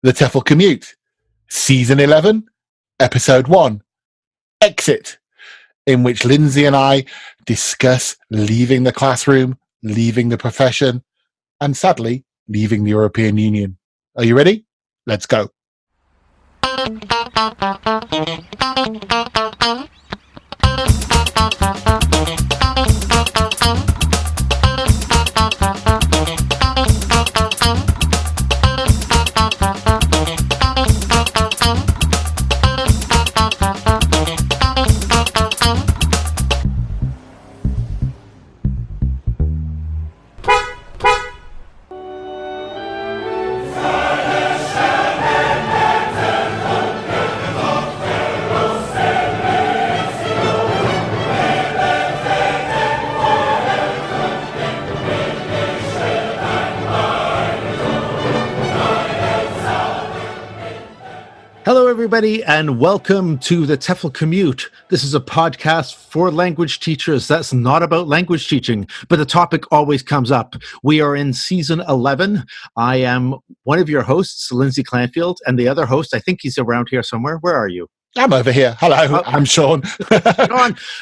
the TEFL Commute, Season 11, Episode 1, Exit, in which Lindsay and I discuss leaving the classroom, leaving the profession, and sadly, leaving the European Union. Are you ready? Let's go. Hello, everybody, and welcome to the TEFL Commute. This is a podcast for language teachers that's not about language teaching, but the topic always comes up. We are in Season 11. I am one of your hosts, Lindsay Clanfield, and the other host, I think he's around here somewhere. Where are you? I'm over here. Hello, I'm Shaun.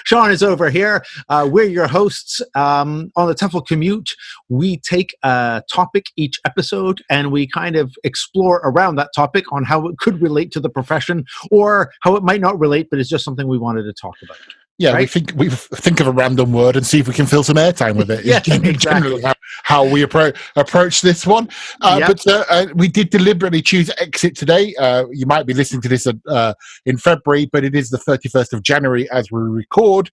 Shaun is over here. We're your hosts. On the TEFL Commute, we take a topic each episode and we kind of explore around that topic on how it could relate to the profession or how it might not relate, but it's just something we wanted to talk about. Yeah, right? we think of a random word and see if we can fill some airtime with it. Yeah, Generally how we approach this one. But we did deliberately choose Exit today. You might be listening to this in February, but it is the 31st of January as we record,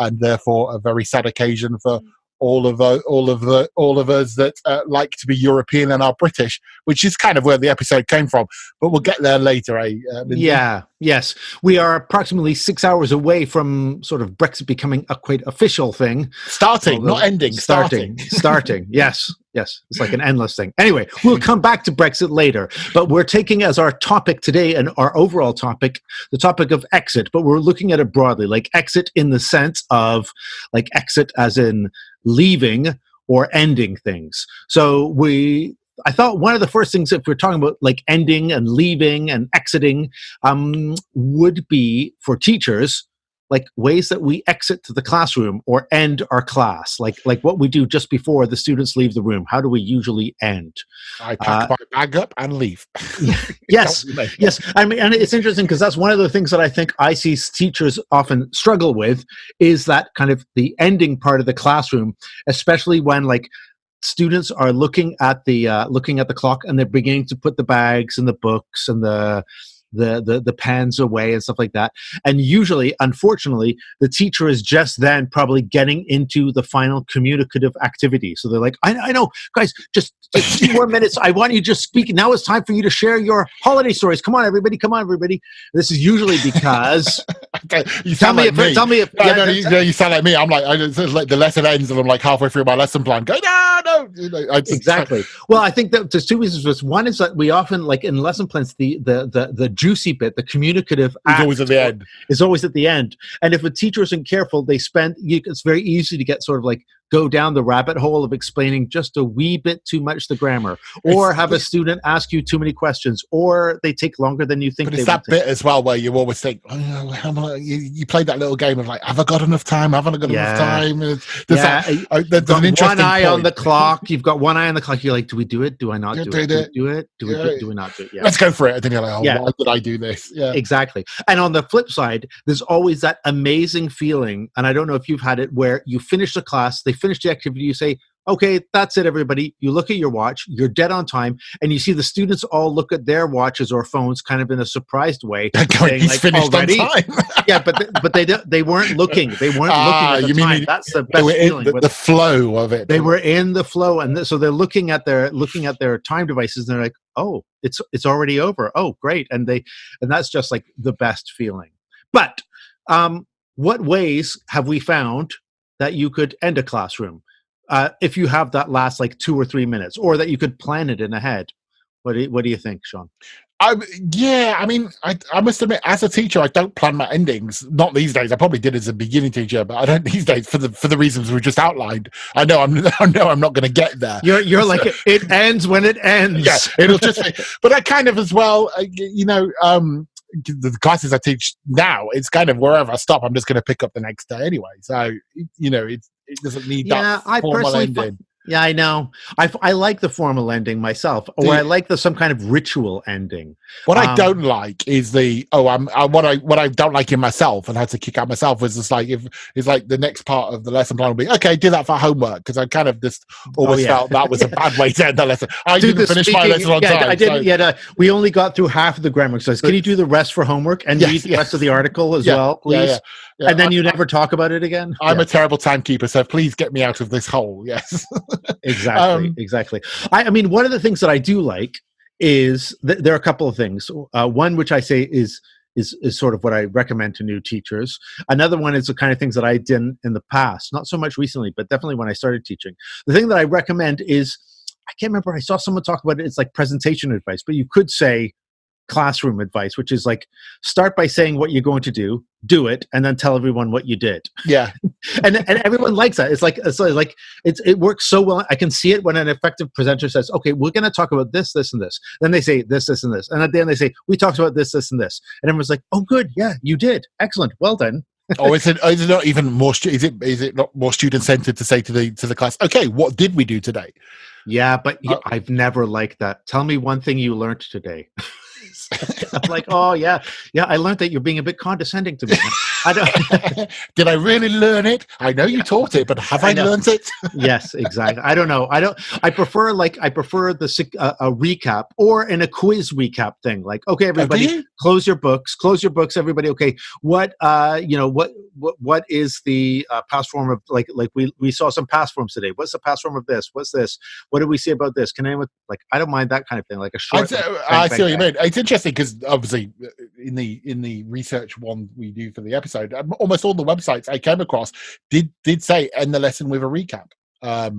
and therefore a very sad occasion for all of us that like to be European and are British, which is kind of where the episode came from. But we'll get there later, Lindsay? Yeah, yes. We are approximately 6 hours away from sort of Brexit becoming a quite official thing. Starting, not ending. Starting. Yes. It's like an endless thing. Anyway, we'll come back to Brexit later, but we're taking as our topic today and our overall topic, the topic of exit, but we're looking at it broadly, like exit in the sense of like exit as in leaving or ending things. So I thought one of the first things, if we're talking about like ending and leaving and exiting, would be for teachers, like ways that we exit to the classroom or end our class, like what we do just before the students leave the room. How do we usually end? I pack my bag up and leave. Yes. I mean, and it's interesting because that's one of the things that I think I see teachers often struggle with is that kind of the ending part of the classroom, especially when like students are looking at the clock and they're beginning to put the bags and the books and the pens away and stuff like that. And usually, unfortunately, the teacher is just then probably getting into the final communicative activity. So they're like, I know, guys, just 2 more minutes. I want you to just speak. Now it's time for you to share your holiday stories. Come on, everybody. This is usually because... Okay, you sound like me. Tell me if... You sound like me. I'm like, like the lesson ends and I'm like halfway through my lesson plan going, no. Exactly. Well, I think that there's 2 reasons. One is that we often, like in lesson plans, the juicy bit, the communicative act, always at the end. Is always at the end. And if a teacher isn't careful, it's very easy to get sort of like go down the rabbit hole of explaining just a wee bit too much the grammar, or have a student ask you too many questions, or they take longer than you think. But it's that bit as well where you always think, you played that little game of like, have I got enough time? Haven't I got enough time? There's an interesting one eye point. on the clock. You've got one eye on the clock. You're like, do we do it? Do I not do it? Do we do we not do it? Yeah. Let's go for it. And then you're like, why did I do this? Yeah, exactly. And on the flip side, there's always that amazing feeling, and I don't know if you've had it, where you finish the class, they finish the activity, you say, okay, that's it, everybody. You look at your watch, you're dead on time, and you see the students all look at their watches or phones kind of in a surprised way. Saying, he's like, finished already? On time. Yeah, but they weren't looking. They weren't looking at the time. That's the best feeling. The flow of it. They were in the flow, and so they're looking at their time devices, and they're like, oh, it's already over. Oh, great. And that's just like the best feeling. But what ways have we found that you could end a classroom if you have that last like 2 or 3 minutes, or that you could plan it in ahead? What do you think, Shaun? Yeah, I mean, I must admit, as a teacher, I don't plan my endings. Not these days. I probably did as a beginning teacher, but I don't these days for the reasons we just outlined. I know I'm not going to get there. You're like it ends when it ends. Yeah, it'll just be. But I kind of as well, the classes I teach now, it's kind of wherever I stop, I'm just going to pick up the next day anyway. So it doesn't need that formal ending. Yeah, I know. I like the formal ending myself, or I like some kind of ritual ending. What I don't like is what I don't like in myself and had to kick out myself was just like if it's like the next part of the lesson plan will be okay, do that for homework, because I kind of just always felt that was a bad way to end the lesson. I didn't finish my lesson on time. I didn't yet. We only got through half of the grammar exercise. Can you do the rest for homework and read the rest of the article as well, please? Yeah. And then you never talk about it again? I'm a terrible timekeeper, so please get me out of this hole. Yes. Exactly. I mean, one of the things that I do like is there are a couple of things. One, which I say is sort of what I recommend to new teachers. Another one is the kind of things that I did in the past, not so much recently, but definitely when I started teaching. The thing that I recommend is, I can't remember, I saw someone talk about it, it's like presentation advice, but you could say classroom advice, which is like, start by saying what you're going to do it, and then tell everyone what you did. Yeah. and everyone likes that. It works so well. I can see it when an effective presenter says, okay, we're going to talk about this, this, and this. Then they say this, this, and this. And at the end they say, we talked about this, this, and this. And everyone's like, oh, good. Yeah, you did. Excellent. Well done. Is it not even more? Is it not more student centered to say to the class, okay, what did we do today? Yeah, but I've never liked that. Tell me one thing you learned today. I'm like, oh yeah, I learned that you're being a bit condescending to me. I don't. Did I really learn it? I know you taught it, but have I learned it? Yes, exactly. I don't know. I prefer the recap, or in a quiz recap thing. Like, okay, everybody, close your books. Everybody. Okay, what is the past form of like we saw some past forms today. What's the past form of this? What's this? What did we see about this? Can anyone I don't mind that kind of thing. Like a short. I see what you mean. It's interesting because obviously in the research one we do for the episode, almost all the websites I came across did say end the lesson with a recap. I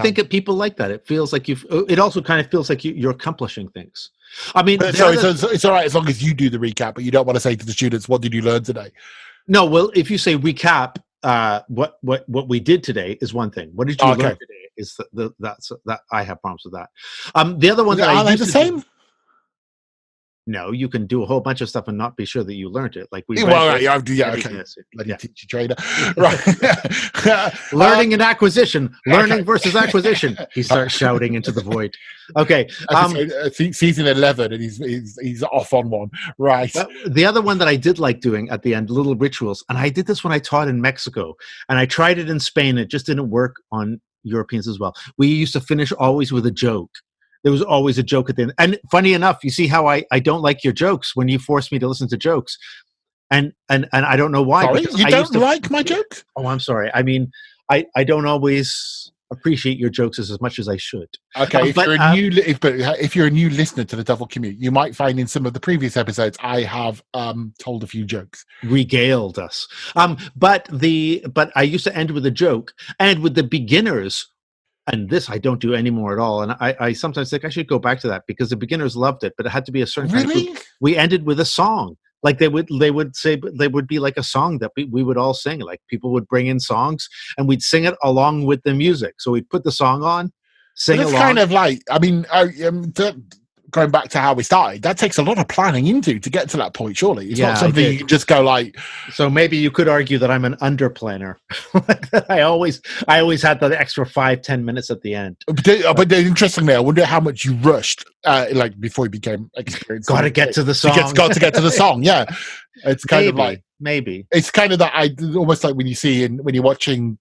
think people like that. It feels like it also kind of feels like you're accomplishing things. I mean, so it's all right as long as you do the recap, but you don't want to say to the students, what did you learn today? No, well, if you say recap, what we did today is one thing. What did you learn today is that I have problems with that. The other one are they the same? No, you can do a whole bunch of stuff and not be sure that you learned it. Like okay. Teacher trader, right? Learning and acquisition, learning versus acquisition. He starts shouting into the void. Okay, season 11, and he's off on one, right? But the other one that I did like doing at the end, little rituals, and I did this when I taught in Mexico, and I tried it in Spain. It just didn't work on Europeans as well. We used to finish always with a joke. There was always a joke at the end. And funny enough, you see how I don't like your jokes when you force me to listen to jokes. And I don't know why. Sorry? You don't like my jokes? Oh, I'm sorry. I mean, I don't always appreciate your jokes as much as I should. Okay, if you're a new listener to the TEFL Commute, you might find in some of the previous episodes I have told a few jokes. Regaled us. But I used to end with a joke, and with the beginners. And this I don't do anymore at all. And I sometimes think I should go back to that because the beginners loved it, but it had to be a certain kind of group. We ended with a song. Like they would say, they would be like a song that we would all sing. Like people would bring in songs and we'd sing it along with the music. So we'd put the song on, sing along. It's kind of like, I mean, going back to how we started, that takes a lot of planning to get to that point, surely. It's not something you can just go like... So maybe you could argue that I'm an under-planner. I always had that extra 5-10 minutes at the end. But interestingly, I wonder how much you rushed before you became experienced. Got to get to the song. Got to get to the song, yeah. It's kind of like... Maybe. It's kind of that almost like when you're watching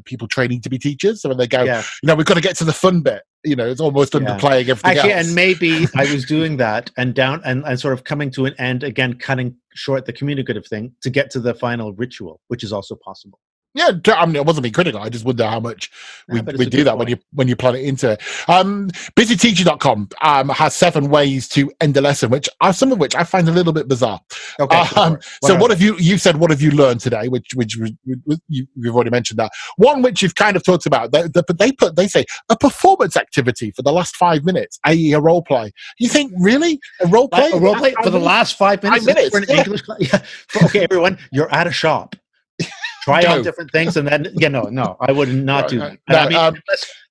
people training to be teachers. So when they go, we've got to get to the fun bit. It's almost underplaying everything else. And maybe I was doing that and sort of coming to an end again, cutting short the communicative thing to get to the final ritual, which is also possible. Yeah, I mean, it wasn't being critical. I just wonder how much we do that when you plug it into it. BusyTeacher.com has 7 ways to end a lesson, which are some of which I find a little bit bizarre. Okay. So what have you said? What have you learned today? Which you've already mentioned that one, which you've kind of talked about. They say a performance activity for the last 5 minutes, i.e., a role play. You think really a role play? A role play for the last 5 minutes? 5 minutes for an English class? Yeah. Okay, everyone, you're at a shop. Try on different things, and then no, I would not do that. No, I mean,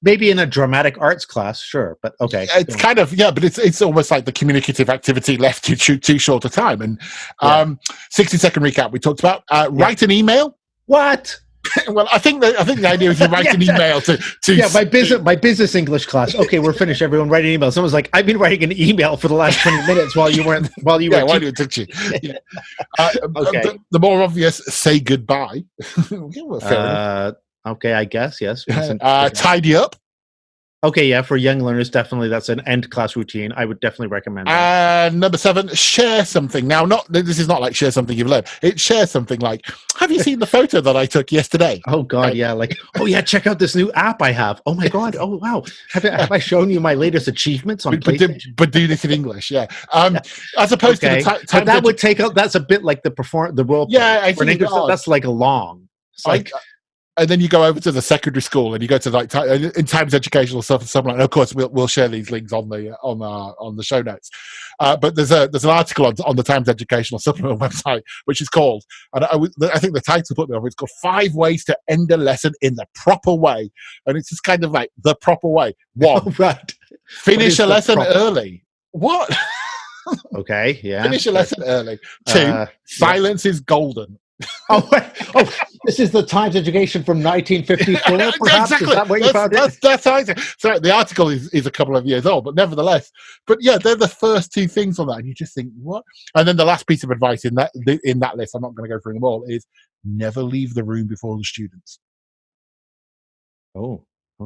maybe in a dramatic arts class, sure, but okay. It's kind of but it's almost like the communicative activity left too short a time. And 60-second recap we talked about. Write an email. What? Well, I think the idea is you write an email to my business English class. Okay, we're finished. Everyone, write an email. Someone's like, I've been writing an email for the last 20 minutes while you were teaching. Yeah. Okay. The more obvious, say goodbye. Okay, I guess yes. Tidy up. Okay, yeah, for young learners, definitely that's an end class routine. I would definitely recommend that. Number 7, share something. Now, this is not like share something you've learned. It's share something like, have you seen the photo that I took yesterday? Oh, God, yeah. Like, oh, yeah, check out this new app I have. Oh, my God. Oh, wow. Have I shown you my latest achievements on PlayStation? But do this in English, yeah. As opposed to the but that would take out, that's a bit like the role play. Yeah, I think that's like a long. It's like... And then you go over to the secondary school and you go to like in Times Educational stuff and something like that. Of course, we'll share these links on the show notes. But there's an article on the Times Educational Supplement website which is called, and I think the title put me off. It's called 5 Ways to End a Lesson in the Proper Way, and it's just kind of like the proper way. 1, finish a lesson early. What? Okay, yeah. Finish a lesson early. 2, silence is golden. This is the Times Education from 1954, perhaps? Exactly. Is that what you found? That's so the article is a couple of years old, but nevertheless. But yeah, they're the first 2 things on that, and you just think, what? And then the last piece of advice in that list, I'm not going to go through them all, is never leave the room before the students.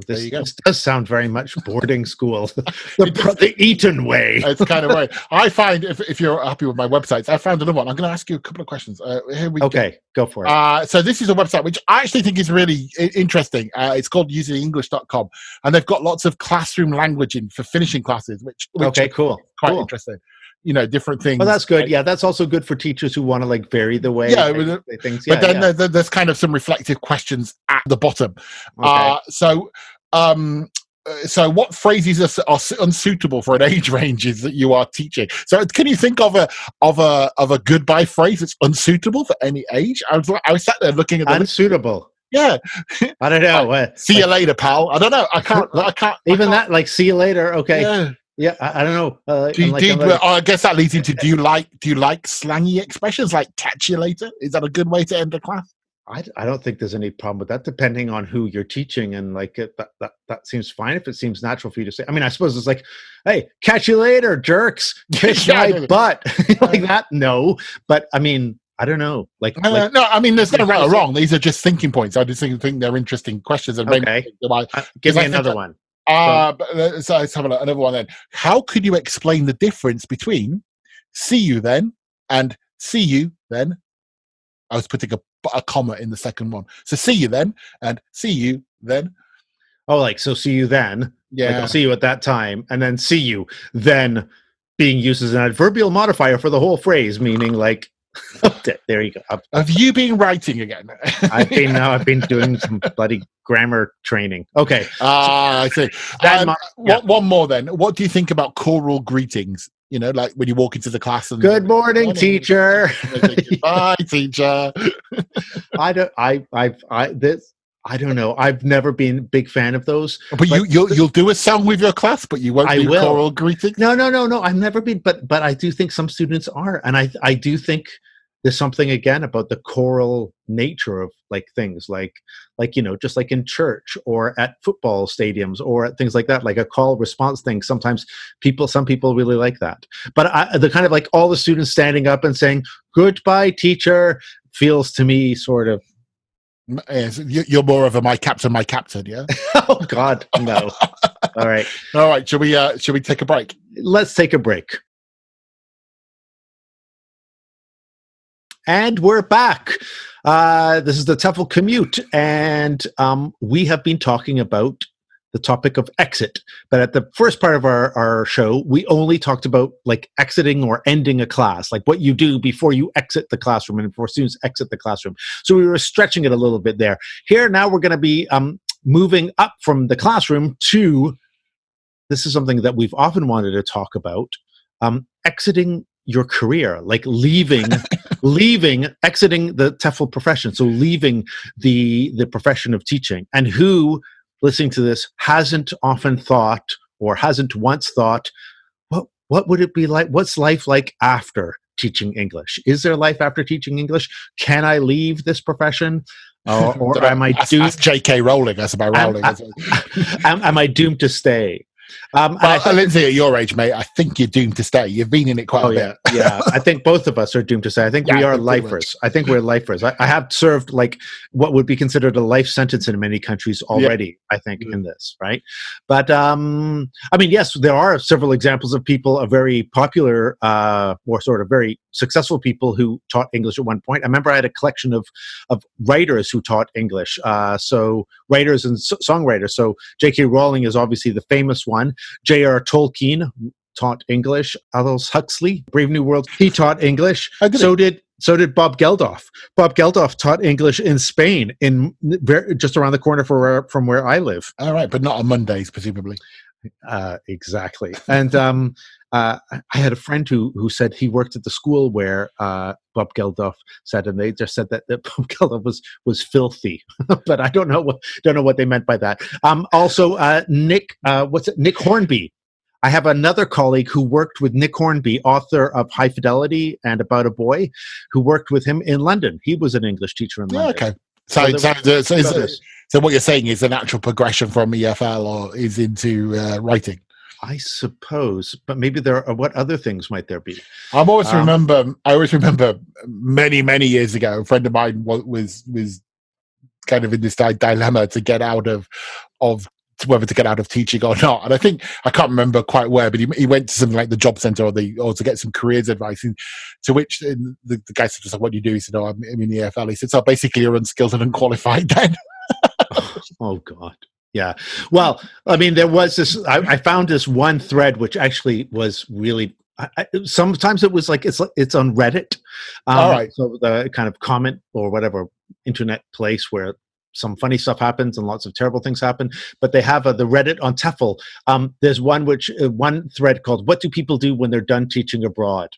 This does sound very much boarding school. the Eton way. It's kind of right. I find, if you're happy with my websites, I found another one. I'm going to ask you a couple of questions. Here we go for it. So this is a website which I actually think is really interesting. It's called usingenglish.com, and they've got lots of classroom languaging for finishing classes, which cool. Quite interesting. Different things. Well, that's good. Yeah, that's also good for teachers who want to like vary the way. Things. But then there's kind of some reflective questions at the bottom. Okay. So what phrases are unsuitable for an age ranges that you are teaching? So can you think of a goodbye phrase that's unsuitable for any age? I was sat there looking at unsuitable. Yeah. I don't know. See you later, pal. I don't know. I can't. That, like, see you later. Okay. Yeah. Yeah, I don't know. I guess that leads into, do you like slangy expressions like catch you later? Is that a good way to end a class? I don't think there's any problem with that, depending on who you're teaching, and like that seems fine if it seems natural for you to say. I mean, I suppose it's like, hey, catch you later, jerks, kiss my butt, like that. No, but I mean, I don't know. No, I mean, there's no right or wrong. These are just thinking points. I just think they're interesting questions. And give me another one. So let's have another one then. How could you explain the difference between see you then and see you then? I was putting a comma in the second one. So see you then and see you then. Oh, like, so see you then. Yeah. Like, I'll see you at that time. And then see you then being used as an adverbial modifier for the whole phrase, meaning like, there you go. Have you been writing again? I've been doing some bloody grammar training. Okay. I see. One more then. What do you think about choral greetings? Like when you walk into the class and good morning, teacher. Bye, teacher. I don't know. I've never been a big fan of those. But you'll do a song with your class, but you won't do choral greetings? No. I've never been, but I do think some students are. And I do think there's something, again, about the choral nature of like things like, just like in church or at football stadiums or at things like that, like a call response thing. Sometimes some people really like that. But the kind of like all the students standing up and saying, goodbye, teacher, feels to me sort of, yes, you're more of a my captain, yeah? Oh, God, no. All right. Should we take a break? Let's take a break. And we're back. This is the TEFL Commute, and we have been talking about the topic of exit. But at the first part of our show, we only talked about like exiting or ending a class, like what you do before you exit the classroom and before students exit the classroom. So we were stretching it a little bit there. Here, now we're going to be moving up from the classroom to, this is something that we've often wanted to talk about, exiting your career, like exiting the TEFL profession. So leaving the profession of teaching. And who, listening to this, hasn't often thought or hasn't once thought, what would it be like? What's life like after teaching English? Is there life after teaching English? Can I leave this profession? Or am I doomed? That's J.K. Rowling. That's about Rowling. Am I doomed to stay? Lindsay, at your age, mate, I think you're doomed to stay. You've been in it quite a bit. Yeah. I think both of us are doomed to stay. I think we are lifers. I think we're lifers. I have served like what would be considered a life sentence in many countries already, I think, in this, right? But, I mean, yes, there are several examples of people, very popular or sort of very successful people who taught English at one point. I remember I had a collection of writers who taught English. So writers and songwriters. So J.K. Rowling is obviously the famous one. J.R. Tolkien taught English. Aldous Huxley, Brave New World, he taught English. So did Bob Geldof. Bob Geldof taught English in Spain, just around the corner from where I live. All right, but not on Mondays, presumably. Exactly. And I had a friend who said he worked at the school where Bob Geldof said, and they just said that Bob Geldof was filthy, but I don't know what they meant by that. Also, Nick Hornby. I have another colleague who worked with Nick Hornby, author of High Fidelity and About a Boy, who worked with him in London. He was an English teacher in London. Okay. So what you're saying is the natural progression from EFL or is into writing? I suppose, but maybe there are. What other things might there be? I always remember many years ago, a friend of mine was kind of in this dilemma to get out of whether to get out of teaching or not. And I can't remember quite where, but he went to something like the job centre or to get some careers advice. To which the guy said, "What do you do?" He said, "Oh, I'm in the EFL." He said, "So basically, you're unskilled and unqualified then." Oh God. Yeah. Well, I mean, there was this, I found this one thread, which actually was really, sometimes it was like, it's on Reddit. All right. So the kind of comment or whatever internet place where some funny stuff happens and lots of terrible things happen, but they have the Reddit on TEFL. There's one thread called "What do people do when they're done teaching abroad?"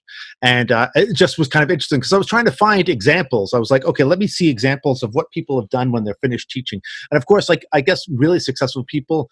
And it just was kind of interesting because I was trying to find examples. I was like, okay, let me see examples of what people have done when they're finished teaching. And of course, like, I guess really successful people,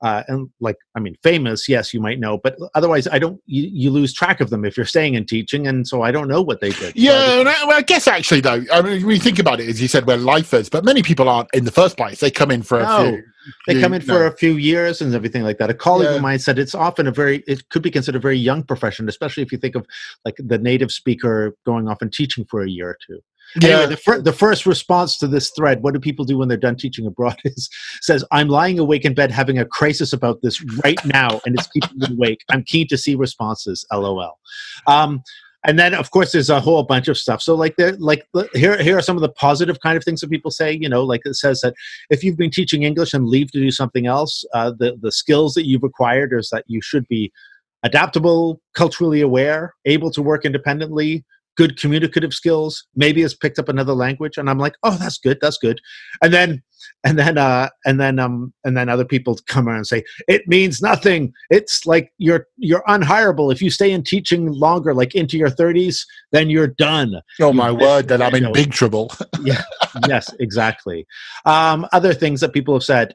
and like, I mean, famous, yes, you might know, but otherwise you lose track of them if you're staying in teaching. And so I don't know what they did. Yeah. I guess actually though, I mean, when you think about it, as you said, we're lifers, but many people aren't in the first place. They come in for a few years and everything like that. A colleague of mine said it's often it could be considered a very young profession, especially if you think of like the native speaker going off and teaching for a year or two. Yeah. Anyway, the first response to this thread, "What do people do when they're done teaching abroad?" says, "I'm lying awake in bed having a crisis about this right now, and it's keeping me awake. I'm keen to see responses, LOL." And then, of course, there's a whole bunch of stuff. So, here are some of the positive kind of things that people say. Like it says that if you've been teaching English and leave to do something else, the skills that you've acquired is that you should be adaptable, culturally aware, able to work independently, good communicative skills, maybe has picked up another language. And I'm like, oh, that's good. And then other people come around and say, it means nothing. It's like you're unhireable. If you stay in teaching longer, like into your 30s, then you're done. Oh my word, then I'm in big trouble. Yeah. Yes, exactly. Other things that people have said,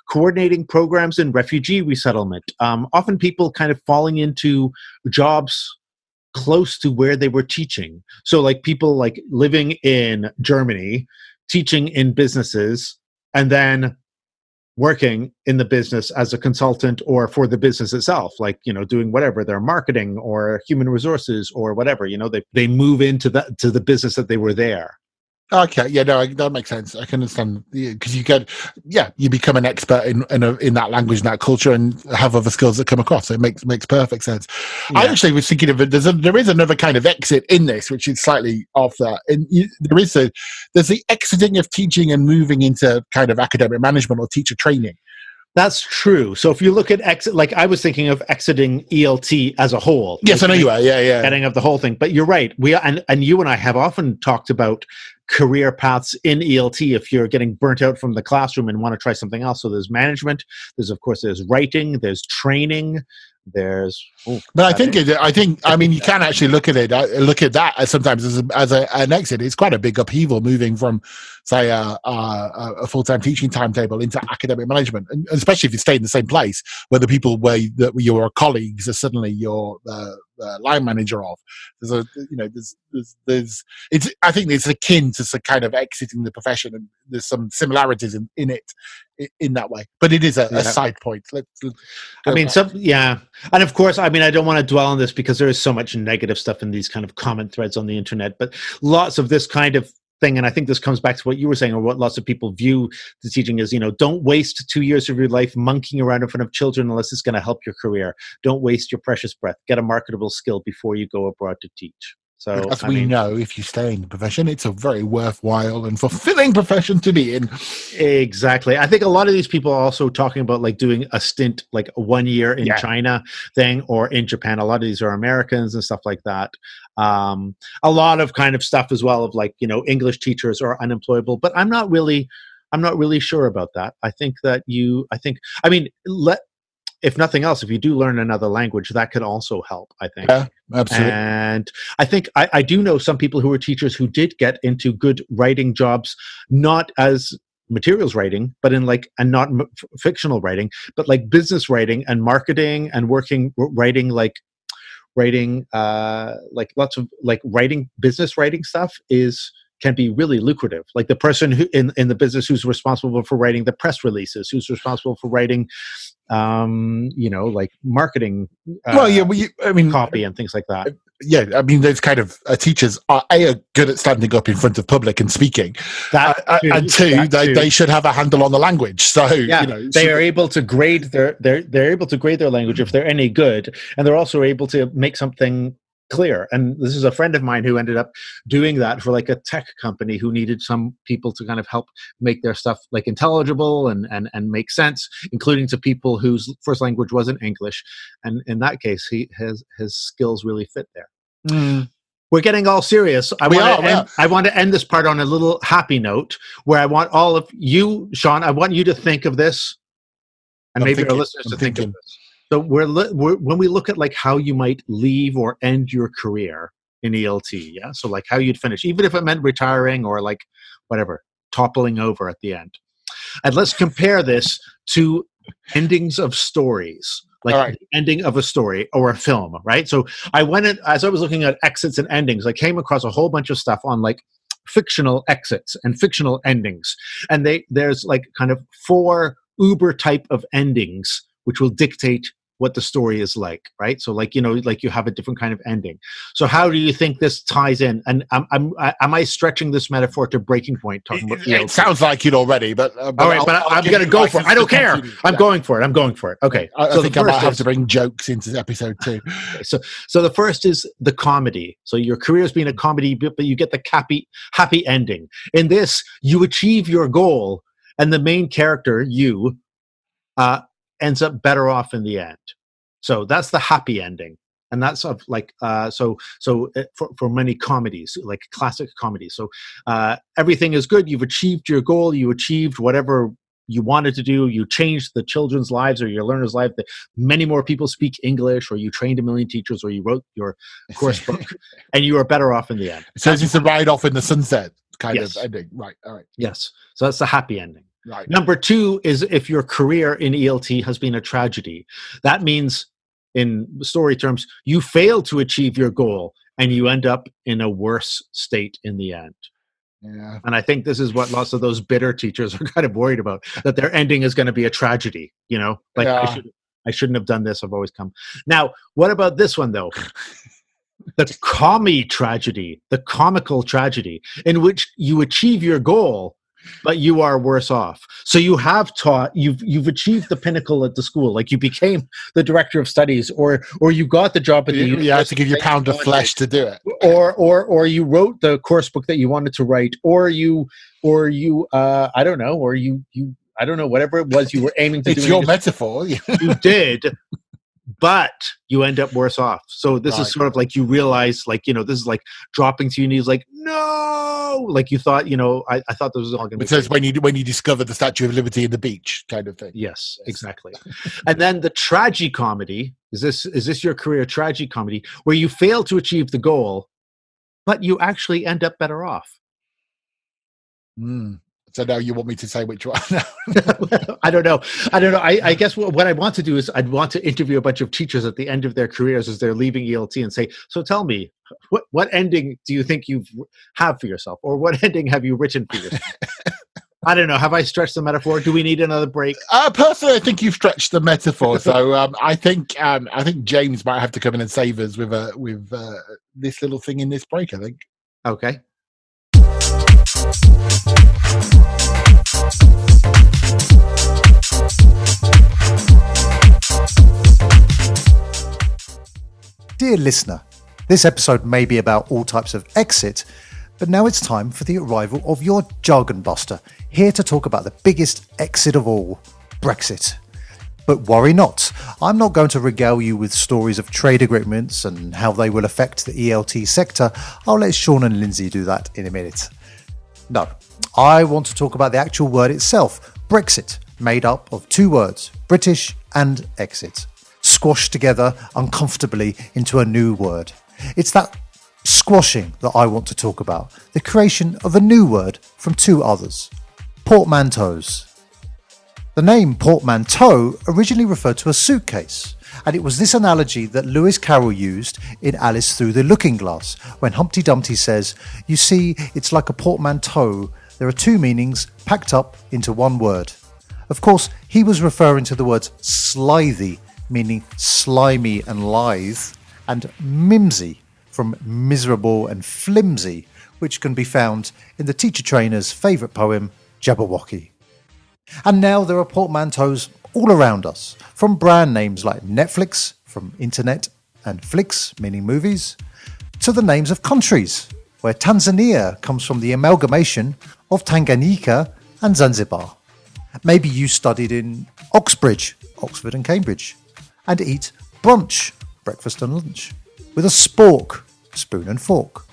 coordinating programs in refugee resettlement. Often people kind of falling into jobs close to where they were teaching. So like people like living in Germany, teaching in businesses, and then working in the business as a consultant or for the business itself, like, doing whatever, their marketing or human resources or whatever, they move into the business that they were there. Okay, yeah, no, that makes sense. I can understand because you become an expert in that language, and that culture, and have other skills that come across. So it makes perfect sense. Yeah. I actually was thinking of it. There is another kind of exit in this, which is slightly off that. And there's the exiting of teaching and moving into kind of academic management or teacher training. That's true. So if you look at exit, like I was thinking of exiting ELT as a whole. Yes, I know you are. Yeah. Getting of the whole thing. But you're right. And you and I have often talked about career paths in ELT if you're getting burnt out from the classroom and want to try something else. So there's management. There's writing. There's training. But I think you can actually look at that as sometimes as an exit. It's quite a big upheaval moving from, say, a full-time teaching timetable into academic management, and especially if you stay in the same place where the people where your colleagues are suddenly your line manager of. I think it's akin to kind of exiting the profession, and there's some similarities in it in that way. But it is a side point. And of course, I don't want to dwell on this because there is so much negative stuff in these kind of comment threads on the internet, but lots of this kind of thing, and I think this comes back to what you were saying, or what lots of people view the teaching as, don't waste 2 years of your life monkeying around in front of children unless it's going to help your career. Don't waste your precious breath. Get a marketable skill before you go abroad to teach. So, as we know, if you stay in the profession, it's a very worthwhile and fulfilling profession to be in. Exactly. I think a lot of these people are also talking about like doing a stint, like 1 year in China thing, or in Japan. A lot of these are Americans and stuff like that. A lot of kind of stuff as well of like, English teachers are unemployable, but I'm not really sure about that. I think that if nothing else, if you do learn another language, that could also help, I think. Yeah, absolutely. And I think I do know some people who were teachers who did get into good writing jobs, not as materials writing, but in like, and not fictional writing, but like business writing and marketing and writing lots of like business writing stuff can be really lucrative. Like the person who in the business who's responsible for writing the press releases, who's responsible for writing like marketing copy and things like that. Those kind of teachers are good at standing up in front of public and speaking, and two, they should have a handle on the language. So they are able to grade they're able to grade their language if they're any good, and they're also able to make something clear. And this is a friend of mine who ended up doing that for like a tech company who needed some people to kind of help make their stuff like intelligible and make sense, including to people whose first language wasn't English. And in that case, his skills really fit there. We're getting all serious. I want to end this part on a little happy note where I want all of you, Shaun, I want you to think of this, and maybe our listeners to think of this. So when we look at like how you might leave or end your career in ELT, so like how you'd finish, even if it meant retiring or like whatever, toppling over at the end. And let's compare this to endings of stories, like the ending of a story or a film, right? So as I was looking at exits and endings, I came across a whole bunch of stuff on like fictional exits and fictional endings. And there's like kind of 4 Uber type of endings which will dictate what the story is like, right? So like, like you have a different kind of ending. So how do you think this ties in? And am I stretching this metaphor to breaking point? Talking about it sounds like it already, but all right, but I'm going to go for it. I don't care. I'm going for it. Okay. I think I might have to bring jokes into episode 2. Okay, so the first is the comedy. So your career has been a comedy, but you get the happy ending. In this, you achieve your goal, and the main character, ends up better off in the end. So that's the happy ending. And that's of like, for many comedies, like classic comedies. So everything is good. You've achieved your goal. You achieved whatever you wanted to do. You changed the children's lives or your learners' lives. Many more people speak English, or you trained 1 million teachers, or you wrote your course book, and you are better off in the end. So it's a ride off in the sunset kind of ending. Right. All right. Yes. So that's the happy ending. Right. Number 2 is if your career in ELT has been a tragedy. That means, in story terms, you fail to achieve your goal and you end up in a worse state in the end. Yeah. And I think this is what lots of those bitter teachers are kind of worried about, that their ending is going to be a tragedy, I shouldn't have done this. I've always come. Now, what about this one though? The commie tragedy, the comical tragedy, in which you achieve your goal, but you are worse off. So you have you've achieved the pinnacle at the school, like you became the director of studies, or you got the job at the university. You have to give your pound of flesh to do it, or you wrote the course book that you wanted to write, or you I don't know, I don't know, whatever it was you were aiming to do. It's your metaphor. You did. But you end up worse off. So this is sort of like you realize, like, this is like dropping to your knees, like, no, like you thought, I thought this was all going to be. It says when you discover the Statue of Liberty in the beach, kind of thing. Yes, exactly. And then the tragicomedy, is this your career tragicomedy, where you fail to achieve the goal, but you actually end up better off? So now you want me to say which one? I don't know. I guess what I want to do is I'd want to interview a bunch of teachers at the end of their careers as they're leaving ELT and say, so tell me, what ending do you think you have for yourself? Or what ending have you written for yourself? I don't know. Have I stretched the metaphor? Do we need another break? Personally, I think you've stretched the metaphor. So I think James might have to come in and save us with this little thing in this break, I think. Okay. Dear listener, this episode may be about all types of exit, but now it's time for the arrival of your jargon buster, here to talk about the biggest exit of all, Brexit. But worry not, I'm not going to regale you with stories of trade agreements and how they will affect the ELT sector. I'll let Shaun and Lindsay do that in a minute. No, I want to talk about the actual word itself, Brexit, made up of two words, British and exit, squashed together uncomfortably into a new word. It's that squashing that I want to talk about, the creation of a new word from two others, portmanteaus. The name portmanteau originally referred to a suitcase, and it was this analogy that Lewis Carroll used in Alice Through the Looking Glass, when Humpty Dumpty says, "You see, it's like a portmanteau. There are two meanings packed up into one word." Of course, he was referring to the words slithy, meaning slimy and lithe, and mimsy, from miserable and flimsy, which can be found in the teacher trainer's favourite poem, Jabberwocky. And now there are portmanteaus all around us, from brand names like Netflix, from internet, and flicks, meaning movies, to the names of countries, where Tanzania comes from the amalgamation of Tanganyika and Zanzibar. Maybe you studied in Oxbridge, Oxford and Cambridge, and eat brunch, breakfast and lunch, with a spork, spoon and fork.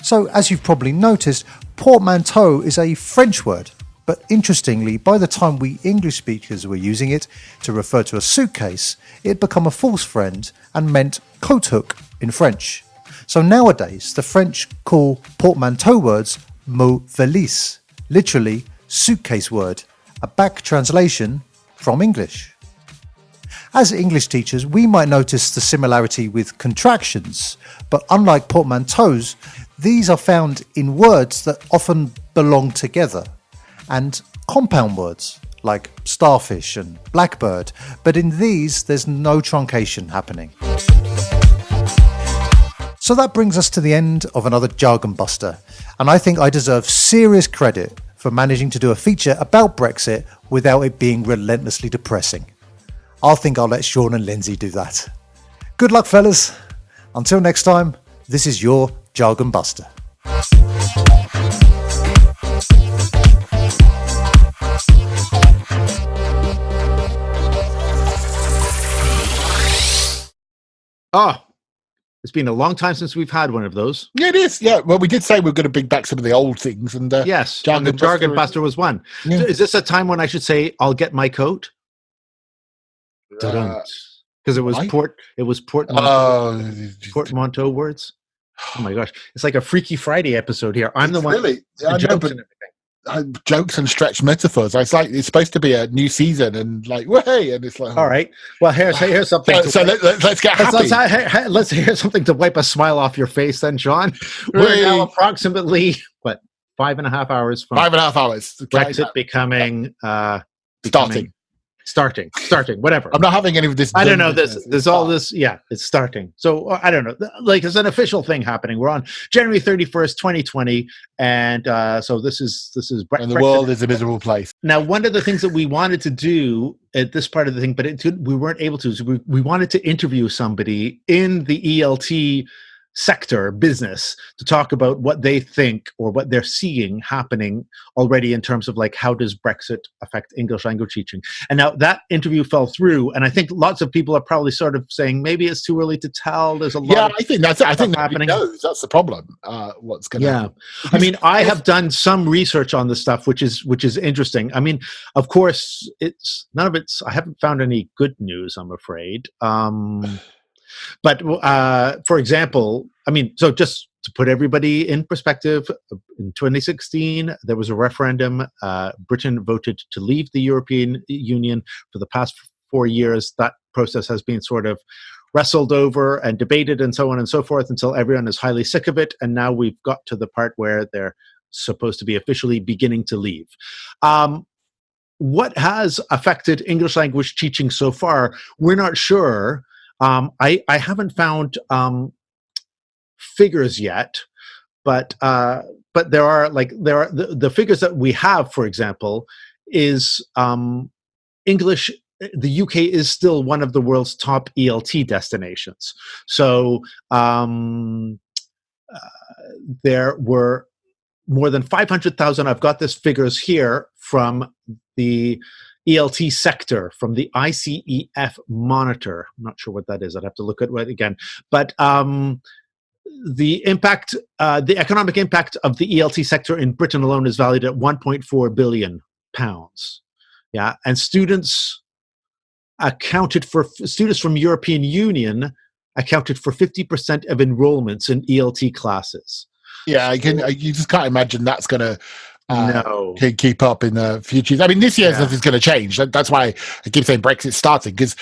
So, as you've probably noticed, portmanteau is a French word, but interestingly, by the time we English speakers were using it to refer to a suitcase, it had become a false friend and meant coat hook in French. So nowadays, the French call portmanteau words mot valise, literally suitcase word, a back translation from English. As English teachers, we might notice the similarity with contractions, but unlike portmanteaus, these are found in words that often belong together, and compound words like starfish and blackbird, but in these there's no truncation happening. So that brings us to the end of another Jargon Buster, and I think I deserve serious credit for managing to do a feature about Brexit without it being relentlessly depressing. I think I'll let Shaun and Lindsay do that. Good luck, fellas. Until next time, this is your Jargon Buster. Oh, it's been a long time since we've had one of those. Yeah, it is. Yeah. Well, we did say we are going to bring back some of the old things. And yes, and the Jargon Buster was one. Yeah. Is this a time when I should say, "I'll get my coat"? Because it was portmanteau words. Oh my gosh, it's like a Freaky Friday episode here. I'm the one. Really? Yeah, jokes and stretched metaphors. It's like it's supposed to be a new season, and like, way, and it's like, all right. Well, here's something. Let's get happy. Let's hear something to wipe a smile off your face, then, Shaun. We're now approximately 5.5 hours from 5.5 hours. Brexit becoming starting, whatever. I'm not having any of this. I don't know. There's all this. Yeah, it's starting. So I don't know. Like, it's an official thing happening. We're on January 31st, 2020, and so this is and the world is a miserable place. Now, one of the things that we wanted to do at this part of the thing, but we weren't able to. So we wanted to interview somebody in the ELT sector business to talk about what they think or what they're seeing happening already in terms of like, how does Brexit affect English language teaching? And now that interview fell through, and I think lots of people are probably sort of saying maybe it's too early to tell. There's a lot. Yeah, I think that's happening. Knows. That's the problem. What's going to happen? I mean, I have done some research on this stuff, which is interesting. I mean, of course, I haven't found any good news, I'm afraid. But for example, I mean, so just to put everybody in perspective, in 2016, there was a referendum. Britain voted to leave the European Union. For the past 4 years, that process has been sort of wrestled over and debated and so on and so forth until everyone is highly sick of it. And now we've got to the part where they're supposed to be officially beginning to leave. What has affected English language teaching so far? We're not sure. I haven't found figures yet, but there are the figures that we have. For example, is English. The UK is still one of the world's top ELT destinations. So there were more than 500,000. I've got this figures here from the ELT sector, from the ICEF monitor. I'm not sure what that is. I'd have to look at it again. But the impact, the economic impact of the ELT sector in Britain alone is valued at £1.4 billion. Yeah, and students from European Union accounted for 50% of enrollments in ELT classes. Yeah, you just can't imagine that's going to keep up in the future. I mean, this year nothing's going to change. That's why I keep saying Brexit's starting, because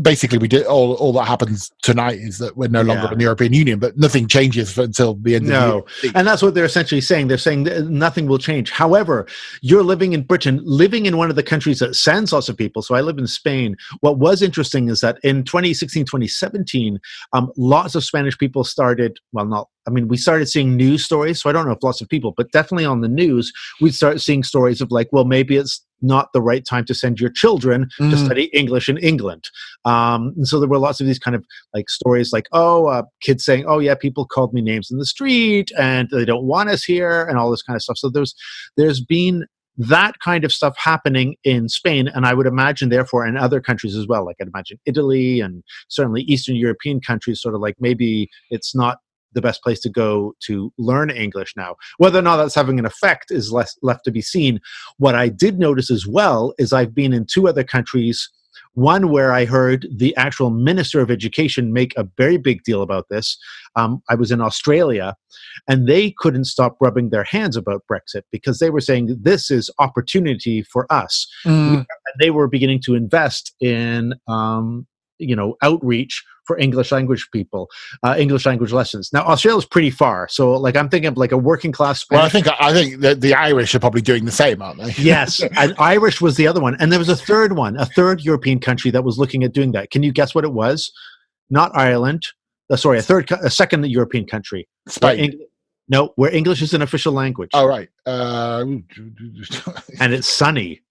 basically we did all that happens tonight is that we're no longer in the European Union, but nothing changes until the end of the year. And that's what they're essentially saying. They're saying that nothing will change. However, you're living in Britain, living in one of the countries that sends lots of people. So I live in Spain. What was interesting is that in 2016, 2017, lots of Spanish people started, we started seeing news stories. So I don't know if lots of people, but definitely on the news, we'd start seeing stories of like, well, maybe it's not the right time to send your children to study English in England. And so there were lots of these kind of like stories like, kids saying, oh yeah, people called me names in the street and they don't want us here and all this kind of stuff. So there's been that kind of stuff happening in Spain. And I would imagine, therefore, in other countries as well. Like I'd imagine Italy and certainly Eastern European countries, sort of like maybe it's not the best place to go to learn English now. Whether or not that's having an effect is left to be seen. What I did notice as well is I've been in 2 other countries, one where I heard the actual Minister of Education make a very big deal about this. I was in Australia, and they couldn't stop rubbing their hands about Brexit because they were saying this is opportunity for us. They were beginning to invest in outreach for English language people, English language lessons. Now, Australia's pretty far. So like, I'm thinking of like a working class Spanish. Well, I think that the Irish are probably doing the same, aren't they? Yes. And Irish was the other one. And there was a third European country that was looking at doing that. Can you guess what it was? Not Ireland. A second European country. Spain. Where English is an official language. Oh, right. And it's sunny.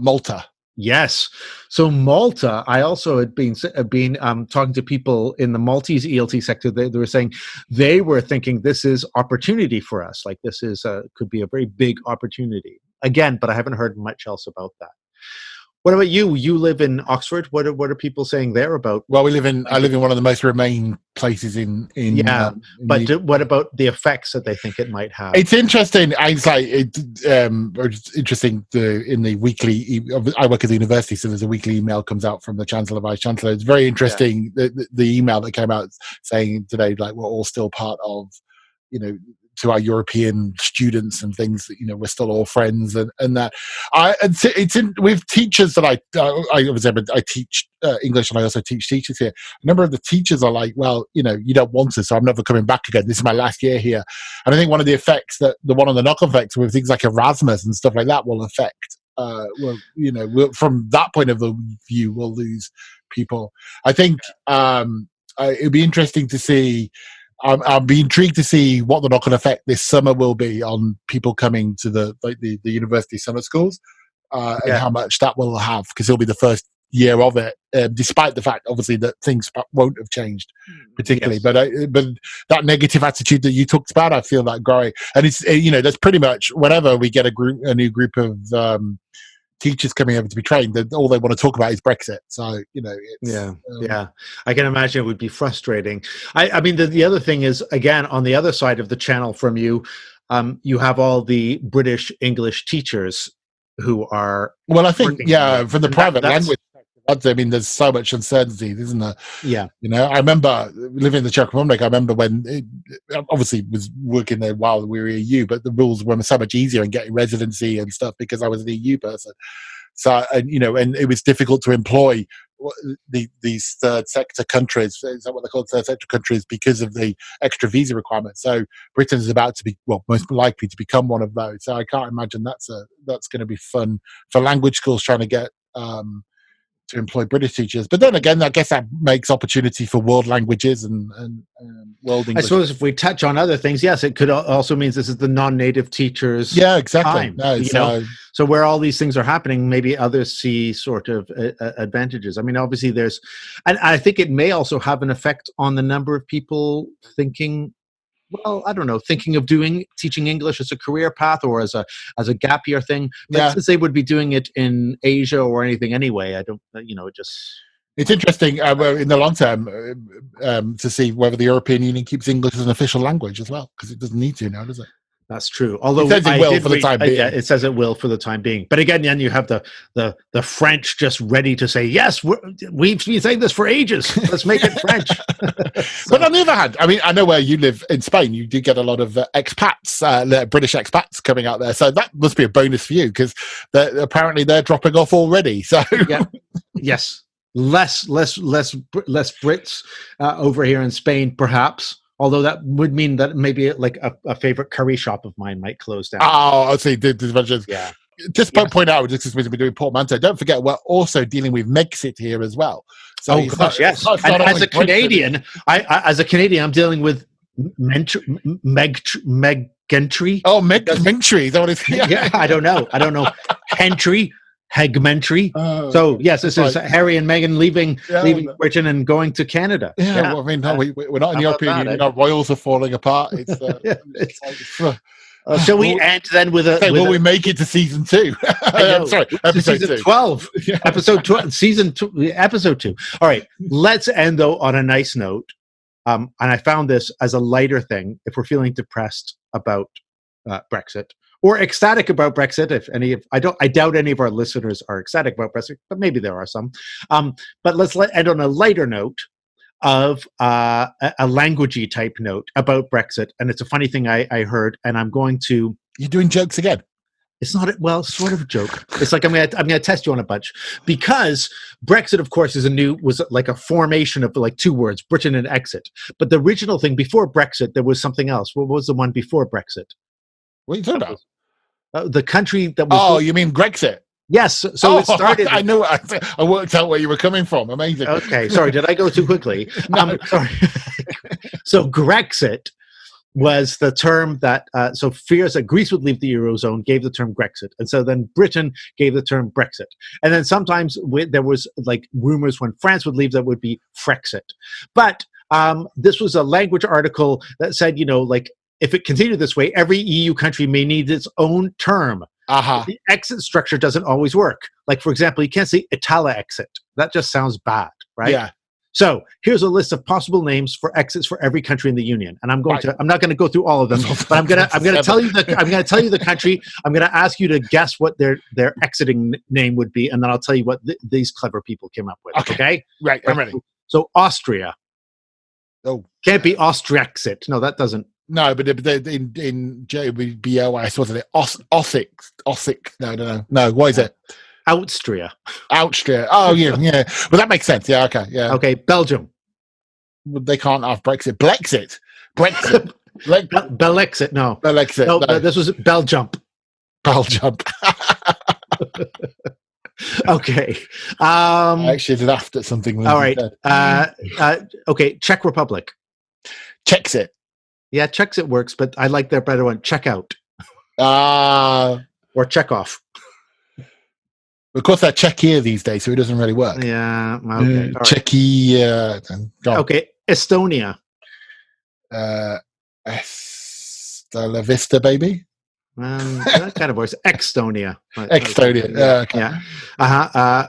Malta. Yes. So Malta, I also had been talking to people in the Maltese ELT sector. They were saying they were thinking this is opportunity for us. Like this is could be a very big opportunity. Again, but I haven't heard much else about that. What about you? You live in Oxford. What are people saying there about? Well, I live in one of the most remote places in but what about the effects that they think it might have? It's interesting. It's interesting. In the weekly, I work at the university, so there's a weekly email comes out from the Chancellor, Vice Chancellor. It's very interesting. The email that came out saying today, like, we're all still part of, to our European students and things, we're still all friends and that. It's in with teachers that I teach English, and I also teach teachers here. A number of the teachers are like, well, you don't want us, so I'm never coming back again. This is my last year here. And I think one of the effects one of the knock-on effects with things like Erasmus and stuff like that will affect from that point of view, we'll lose people. I think it'd be interesting to see. I'll be intrigued to see what the knock-on effect this summer will be on people coming to the university summer schools, and how much that will have, because it'll be the first year of it, despite the fact, obviously, that things won't have changed particularly. Yes. But that negative attitude that you talked about, I feel that growing, and it's that's pretty much whenever we get a new group of teachers coming over to be trained, all they want to talk about is Brexit. So I can imagine it would be frustrating. I mean, the other thing is, again, on the other side of the channel from you, you have all the British English teachers who are I think from the private language. I mean, there's so much uncertainty, isn't there? Yeah. I remember living in the Czech Republic. I remember when obviously was working there while we were EU, but the rules were so much easier in getting residency and stuff because I was an EU person. So, and it was difficult to employ these third sector countries. Is that what they're called, third sector countries, because of the extra visa requirements? So Britain is about to be, most likely to become one of those. So I can't imagine that's going to be fun for language schools trying to get to employ British teachers. But then again, I guess that makes opportunity for world languages and world English. I suppose if we touch on other things, yes, it could also means this is the non-native teachers' exactly. time. So where all these things are happening, maybe others see sort of advantages. I mean, obviously and I think it may also have an effect on the number of people thinking, thinking of teaching English as a career path or as a gap year thing. But since they would be doing it in Asia or anything anyway, I don't, It's interesting in the long term to see whether the European Union keeps English as an official language as well, because it doesn't need to now, does it? That's true. Although it says it will for the time being. It says it will for the time being. But again, then you have the French just ready to say, yes, we've been saying this for ages. Let's make it French. But on the other hand, I mean, I know where you live in Spain, you do get a lot of expats, British expats coming out there. So that must be a bonus for you, because apparently they're dropping off already. So yes, less Brits over here in Spain, perhaps. Although that would mean that maybe like a favorite curry shop of mine might close down. Oh, I see. Yeah. Just point out, just because we're doing portmanteau, don't forget we're also dealing with Megxit here as well. So yes. And as a Canadian, I'm dealing with Megentry. Oh, Megentry. Is that what it's? Yeah, I don't know. Hentry. Hegmentary. So yes, this is Harry and Meghan leaving Britain and going to Canada. Yeah. Well, I mean, no, we're not in the European Union. Our royals are falling apart. Shall we end then with a? Will we make it to season 2? Sorry, episode season 2. 12, episode 12, season 2, episode 2. All right, let's end though on a nice note. And I found this as a lighter thing if we're feeling depressed about Brexit. Or ecstatic about Brexit, I doubt any of our listeners are ecstatic about Brexit, but maybe there are some. But let's end on a lighter note of a languagey type note about Brexit. And it's a funny thing I heard, and I'm going to... You're doing jokes again? It's not, sort of a joke. It's like I'm gonna test you on a bunch, because Brexit, of course, was like a formation of like 2 words, Britain and exit. But the original thing before Brexit, there was something else. What was the one before Brexit? What are you talking about? The country that was... Oh, you mean Grexit? Yes. So it started... I know. I worked out where you were coming from. Amazing. Okay. Sorry. Did I go too quickly? No. Sorry. So Grexit was the term that... so fears that Greece would leave the Eurozone gave the term Grexit. And so then Britain gave the term Brexit. And then sometimes there was like rumors when France would leave that would be Frexit. But this was a language article that said, if it continued this way, every EU country may need its own term. The exit structure doesn't always work. Like, for example, you can't say Itala-exit. That just sounds bad, right? Yeah. So here's a list of possible names for exits for every country in the union, and I'm not going to go through all of them, but I'm going to tell you the country. I'm going to ask you to guess what their exiting name would be, and then I'll tell you what these clever people came up with. Okay? Right. I'm ready. So Austria. Oh, can't be Austriexit. No, that doesn't. No, but in J it would be OS, wasn't it? Ossic. No. What is it? Austria. Oh, yeah. Well, that makes sense. Yeah, okay. Yeah. Okay, Belgium. Well, they can't have Brexit. Brexit. Belexit. No. Belexit. No, this was Beljump. Beljump. Okay. I actually laughed at something Lindsay all right. said. Okay, Czech Republic. Checks it. Yeah, checks it works, but I like their better one. Check out. Or check off. Of course, they're Czechia these days, so it doesn't really work. Yeah. Okay. Czechia. Okay. Estonia. Hasta la vista, baby. That kind of works. Extonia. Extonia. Okay. Yeah.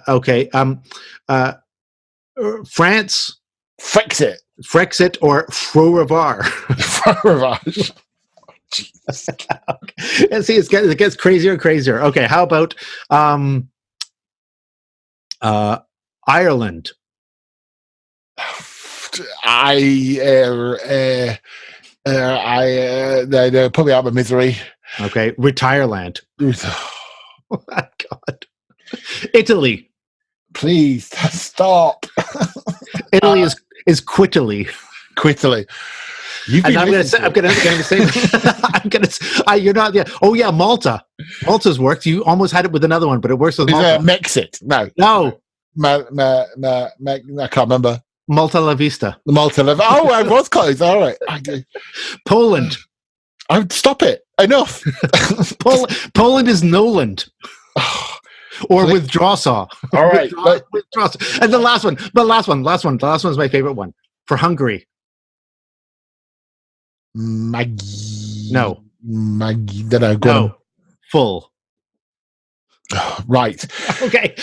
Okay. France. Frexit or Frorevar. Frorevar. Jesus. And see, it gets crazier and crazier. Okay, how about Ireland? They put me out of my misery. Okay, Retireland. Oh my God. Italy. Please stop. Italy is Quitily. Quitily. I'm going to say. You're not. Yeah. Oh yeah, Malta. Malta's worked. You almost had it with another one, but it works with Malta. Mexit. No. I can't remember. Malta La Vista. Malta La Vista. Oh, I was close. All right. Poland. Stop it. Enough. Poland is Noland. Or withdraw saw. All right. Withdraw saw. And the last one. The last one's my favorite one. For Hungary. Maggie. No. Maggie. No. No. Full. Right. Okay.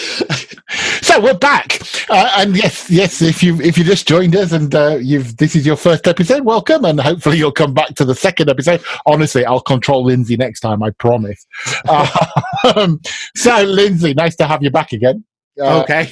So we're back, and yes. If you just joined us and this is your first episode, welcome, and hopefully you'll come back to the second episode. Honestly, I'll control Lindsay next time, I promise. So Lindsay, nice to have you back again. Okay,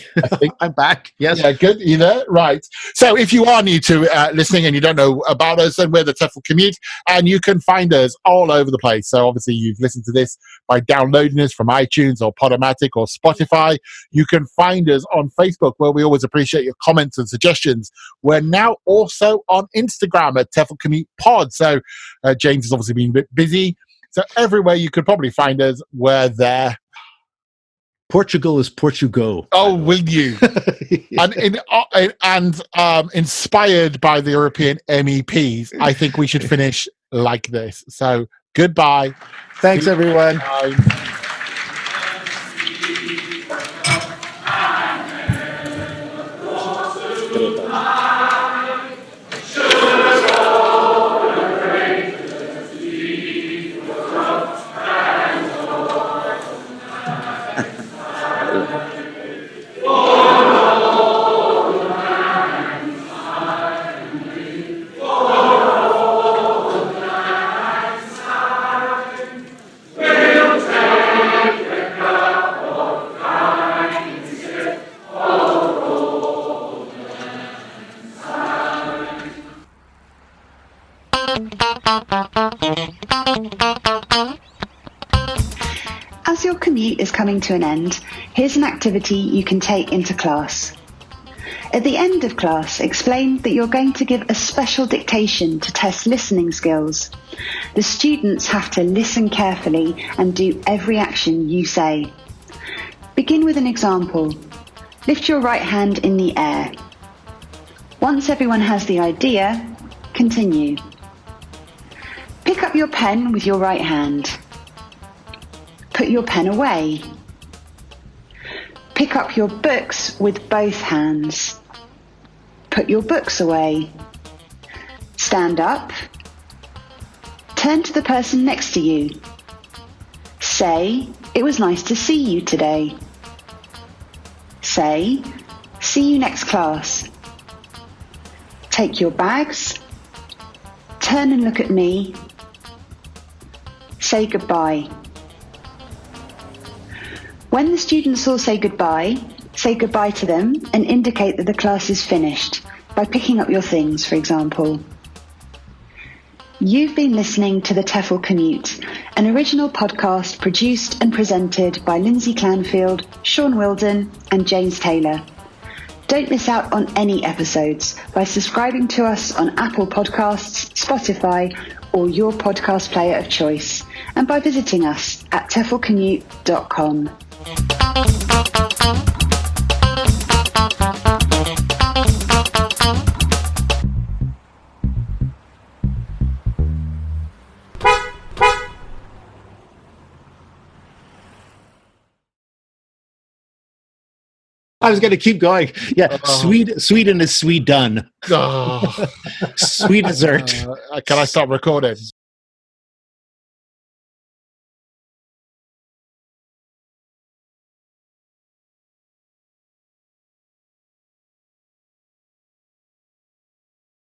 I'm back. Yes. Yeah, good. You there? Right. So if you are new to listening and you don't know about us, then we're the TEFL Commute, and you can find us all over the place. So obviously you've listened to this by downloading us from iTunes or Podomatic or Spotify. You can find us on Facebook, where we always appreciate your comments and suggestions. We're now also on Instagram at TEFL Commute Pod. So James has obviously been a bit busy. So everywhere you could probably find us, we're there. Portugal is Portugal. Oh, will you? and inspired by the European MEPs, I think we should finish like this. So, goodbye. Thanks, everyone. Bye. As your commute is coming to an end, here's an activity you can take into class. At the end of class, explain that you're going to give a special dictation to test listening skills. The students have to listen carefully and do every action you say. Begin with an example. Lift your right hand in the air. Once everyone has the idea, continue. Pick up your pen with your right hand. Put your pen away. Pick up your books with both hands. Put your books away. Stand up. Turn to the person next to you. Say, "It was nice to see you today." Say, "See you next class." Take your bags. Turn and look at me. Say goodbye. When the students all say goodbye to them and indicate that the class is finished by picking up your things, for example. You've been listening to the TEFL Commute, an original podcast produced and presented by Lindsay Clanfield, Shaun Wilden and James Taylor. Don't miss out on any episodes by subscribing to us on Apple Podcasts, Spotify or your podcast player of choice, and by visiting us at teflcommute.com. I was going to keep going. Yeah, Sweden is Sweden. Oh. Sweet dessert. Can I stop recording?